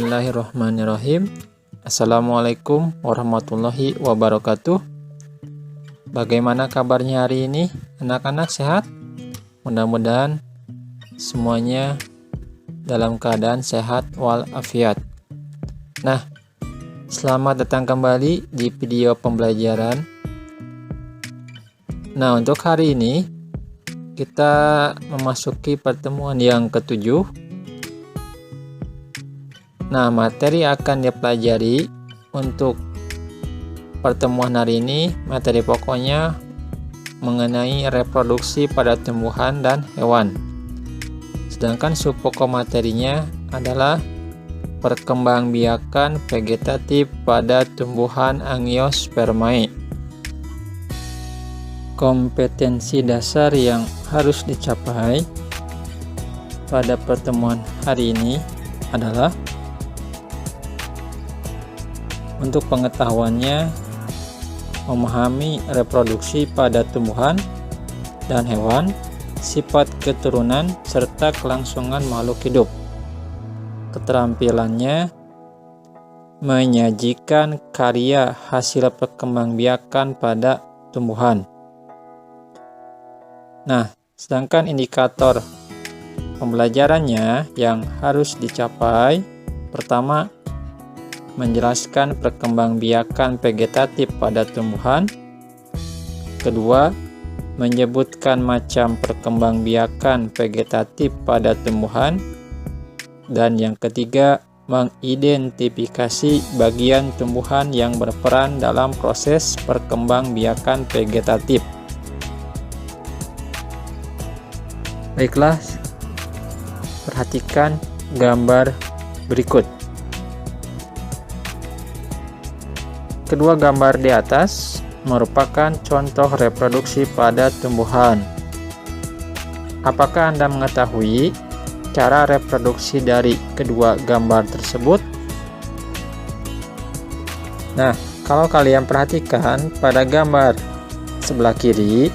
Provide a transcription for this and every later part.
Bismillahirrahmanirrahim. Assalamualaikum warahmatullahi wabarakatuh. Bagaimana kabarnya hari ini? Anak-anak sehat? Mudah-mudahan semuanya dalam keadaan sehat walafiat. Nah, selamat datang kembali di video pembelajaran. Nah, untuk hari ini kita memasuki pertemuan yang ke-7. Nah, materi akan dipelajari untuk pertemuan hari ini, materi pokoknya mengenai reproduksi pada tumbuhan dan hewan. Sedangkan subpokok materinya adalah perkembangbiakan vegetatif pada tumbuhan Angiospermae. Kompetensi dasar yang harus dicapai pada pertemuan hari ini adalah untuk pengetahuannya memahami reproduksi pada tumbuhan dan hewan, sifat keturunan, serta kelangsungan makhluk hidup. Keterampilannya menyajikan karya hasil perkembangbiakan pada tumbuhan. Nah, sedangkan indikator pembelajarannya yang harus dicapai, pertama, menjelaskan perkembangbiakan vegetatif pada tumbuhan. Kedua, menyebutkan macam perkembangbiakan vegetatif pada tumbuhan. Dan yang ketiga, mengidentifikasi bagian tumbuhan yang berperan dalam proses perkembangbiakan vegetatif. Baiklah, perhatikan gambar berikut. Kedua gambar di atas merupakan contoh reproduksi pada tumbuhan. Apakah Anda mengetahui cara reproduksi dari kedua gambar tersebut? Nah, kalau kalian perhatikan pada gambar sebelah kiri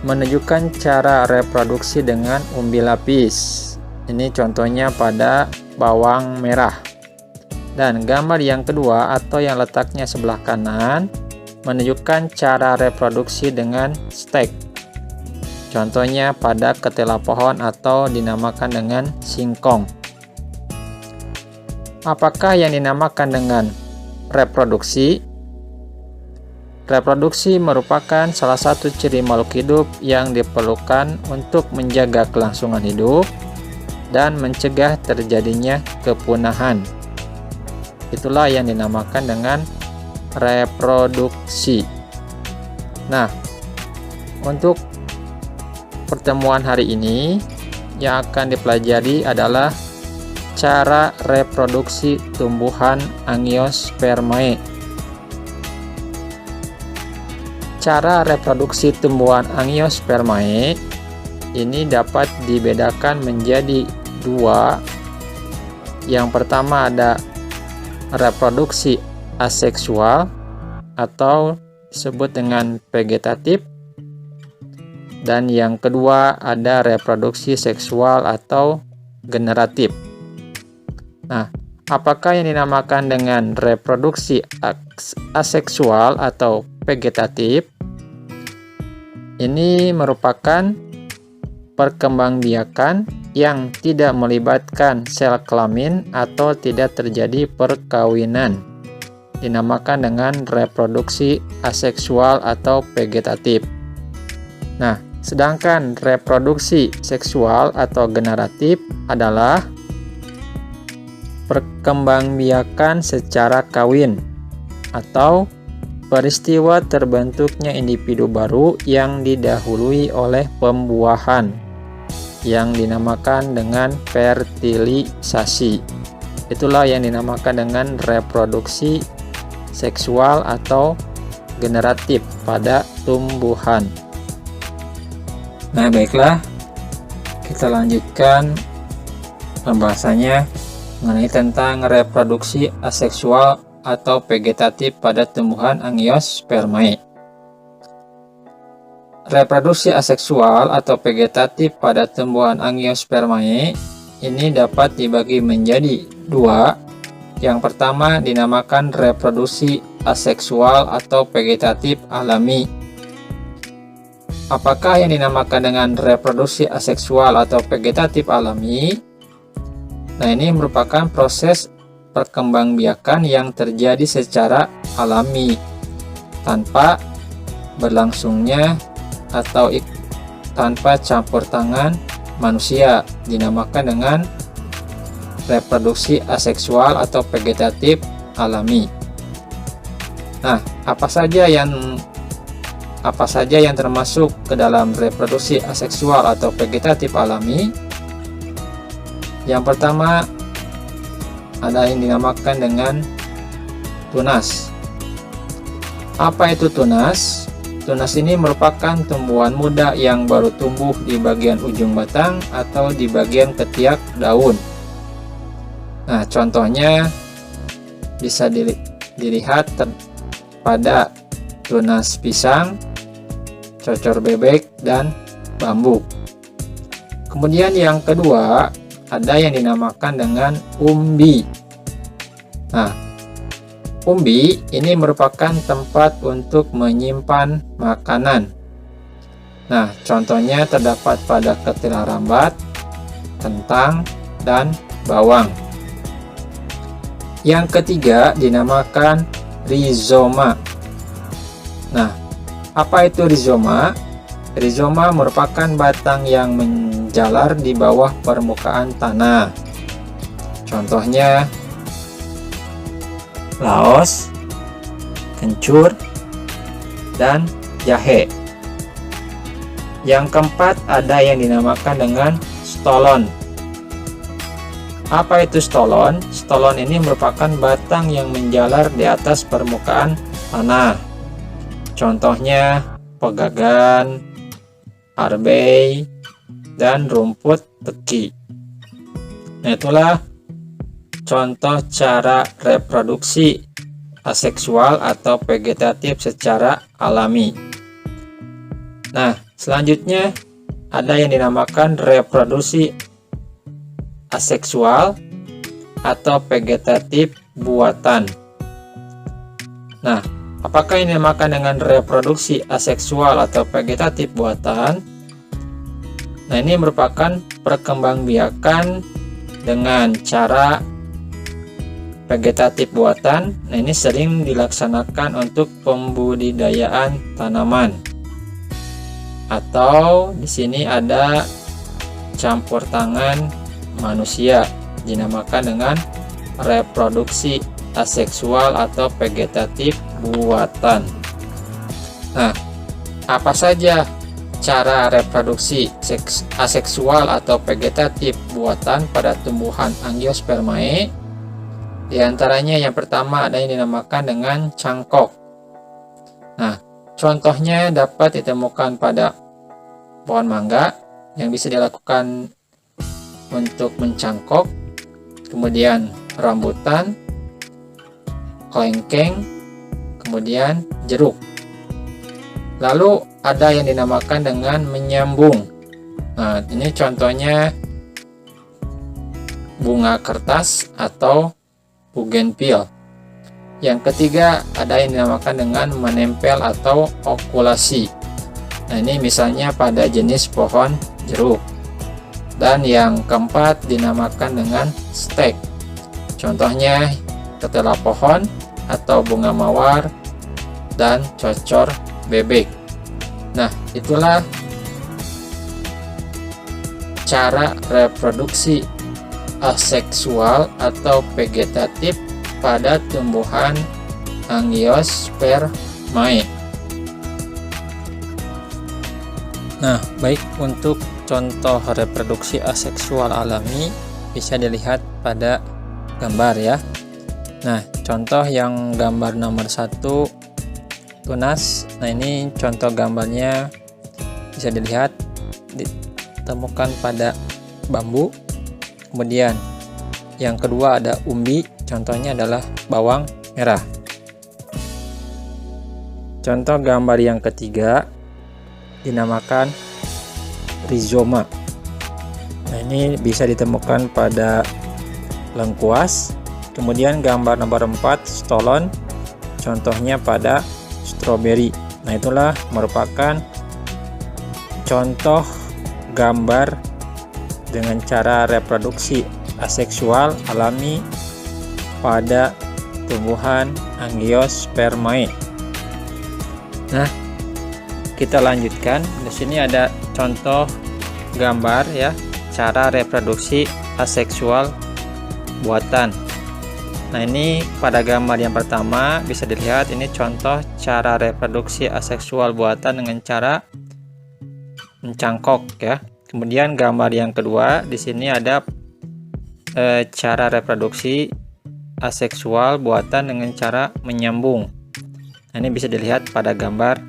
menunjukkan cara reproduksi dengan umbi lapis. Ini contohnya pada bawang merah. Dan gambar yang kedua atau yang letaknya sebelah kanan menunjukkan cara reproduksi dengan stek. Contohnya pada ketela pohon atau dinamakan dengan singkong. Apakah yang dinamakan dengan reproduksi? Reproduksi merupakan salah satu ciri makhluk hidup yang diperlukan untuk menjaga kelangsungan hidup dan mencegah terjadinya kepunahan. Itulah yang dinamakan dengan reproduksi. Nah, untuk pertemuan hari ini yang akan dipelajari adalah cara reproduksi tumbuhan Angiospermae. Cara reproduksi tumbuhan Angiospermae ini dapat dibedakan menjadi dua. Yang pertama ada reproduksi aseksual atau disebut dengan vegetatif, dan yang kedua ada reproduksi seksual atau generatif. Nah, apakah yang dinamakan dengan reproduksi aseksual atau vegetatif? Ini merupakan perkembangbiakan yang tidak melibatkan sel kelamin atau tidak terjadi perkawinan. Dinamakan dengan reproduksi aseksual atau vegetatif. Nah, sedangkan reproduksi seksual atau generatif adalah perkembangbiakan secara kawin atau peristiwa terbentuknya individu baru yang didahului oleh pembuahan, yang dinamakan dengan fertilisasi. Itulah yang dinamakan dengan reproduksi seksual atau generatif pada tumbuhan. Nah, baiklah, kita lanjutkan pembahasannya mengenai tentang reproduksi aseksual atau vegetatif pada tumbuhan Angiospermae. Reproduksi aseksual atau vegetatif pada tumbuhan Angiospermae ini dapat dibagi menjadi dua. Yang pertama dinamakan reproduksi aseksual atau vegetatif alami. Apakah yang dinamakan dengan reproduksi aseksual atau vegetatif alami? Nah, ini merupakan proses perkembangbiakan yang terjadi secara alami tanpa berlangsungnya atau tanpa campur tangan manusia, dinamakan dengan reproduksi aseksual atau vegetatif alami. Nah, apa saja yang termasuk ke dalam reproduksi aseksual atau vegetatif alami? Yang pertama ada yang dinamakan dengan tunas. Apa itu tunas? Tunas ini merupakan tumbuhan muda yang baru tumbuh di bagian ujung batang atau di bagian ketiak daun. Nah, contohnya bisa dilihat pada tunas pisang, cocor bebek, dan bambu. Kemudian yang kedua, ada yang dinamakan dengan umbi. Nah, umbi ini merupakan tempat untuk menyimpan makanan. Nah, contohnya terdapat pada ketela rambat, kentang, dan bawang. Yang ketiga dinamakan rizoma. Nah, apa itu rizoma? Rizoma merupakan batang yang menjalar di bawah permukaan tanah. Contohnya laos, kencur, dan jahe. Yang keempat ada yang dinamakan dengan stolon. Apa itu stolon? Stolon ini merupakan batang yang menjalar di atas permukaan tanah. Contohnya pegagan, arbei, dan rumput teki. Nah, itulah contoh cara reproduksi aseksual atau vegetatif secara alami. Nah, selanjutnya ada yang dinamakan reproduksi aseksual atau vegetatif buatan. Nah, apakah yang dinamakan dengan reproduksi aseksual atau vegetatif buatan? Nah, ini merupakan perkembangbiakan dengan cara vegetatif buatan. Nah, ini sering dilaksanakan untuk pembudidayaan tanaman. Atau di sini ada campur tangan manusia, dinamakan dengan reproduksi aseksual atau vegetatif buatan. Nah, apa saja cara reproduksi aseksual atau vegetatif buatan pada tumbuhan Angiospermae? Di antaranya yang pertama ada yang dinamakan dengan cangkok. Nah, contohnya dapat ditemukan pada pohon mangga yang bisa dilakukan untuk mencangkok, kemudian rambutan, kelengkeng, kemudian jeruk. Lalu ada yang dinamakan dengan menyambung. Nah, ini contohnya bunga kertas atau bougainville. Yang ketiga ada yang dinamakan dengan menempel atau okulasi. Nah, ini misalnya pada jenis pohon jeruk. Dan yang keempat dinamakan dengan stek. Contohnya ketela pohon atau bunga mawar dan cocor bebek. Nah, itulah cara reproduksi aseksual atau vegetatif pada tumbuhan Angiospermae. Nah, baik, untuk contoh reproduksi aseksual alami bisa dilihat pada gambar ya. Nah, contoh yang gambar nomor 1 tunas. Nah, ini contoh gambarnya bisa dilihat ditemukan pada bambu. Kemudian yang kedua ada umbi, contohnya adalah bawang merah. Contoh gambar yang ketiga dinamakan rizoma. Nah, ini bisa ditemukan pada lengkuas. Kemudian gambar nomor 4 stolon, contohnya pada stroberi. Nah, itulah merupakan contoh gambar dengan cara reproduksi aseksual alami pada tumbuhan Angiospermae. Nah, kita lanjutkan. Di sini ada contoh gambar ya, cara reproduksi aseksual buatan. Nah, ini pada gambar yang pertama bisa dilihat ini contoh cara reproduksi aseksual buatan dengan cara mencangkok ya. Kemudian gambar yang kedua di sini ada cara reproduksi aseksual buatan dengan cara menyambung. Nah, ini bisa dilihat pada gambar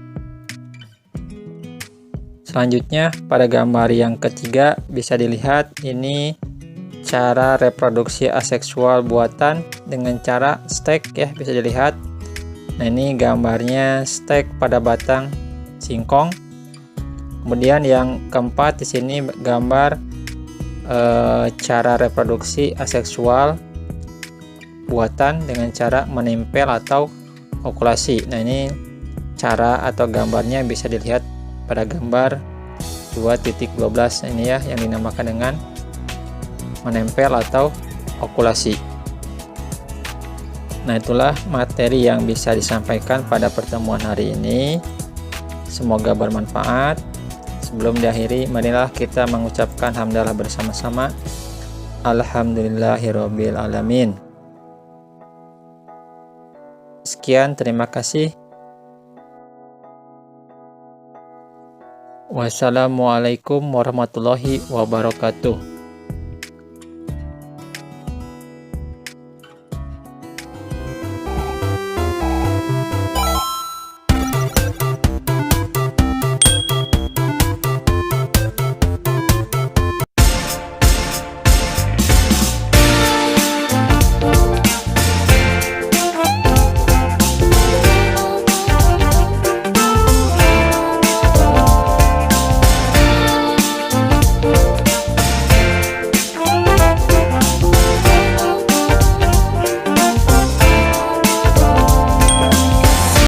selanjutnya. Pada gambar yang ketiga bisa dilihat ini cara reproduksi aseksual buatan dengan cara stek ya, bisa dilihat. Nah, ini gambarnya stek pada batang singkong. Kemudian yang keempat di sini gambar cara reproduksi aseksual buatan dengan cara menempel atau okulasi. Nah, ini cara atau gambarnya bisa dilihat pada gambar 2.12 ini ya, yang dinamakan dengan menempel atau okulasi. Nah, itulah materi yang bisa disampaikan pada pertemuan hari ini. Semoga bermanfaat. Sebelum diakhiri, marilah kita mengucapkan hamdalah bersama-sama. Alhamdulillahirabbil alamin. Sekian, terima kasih. Wassalamualaikum warahmatullahi wabarakatuh.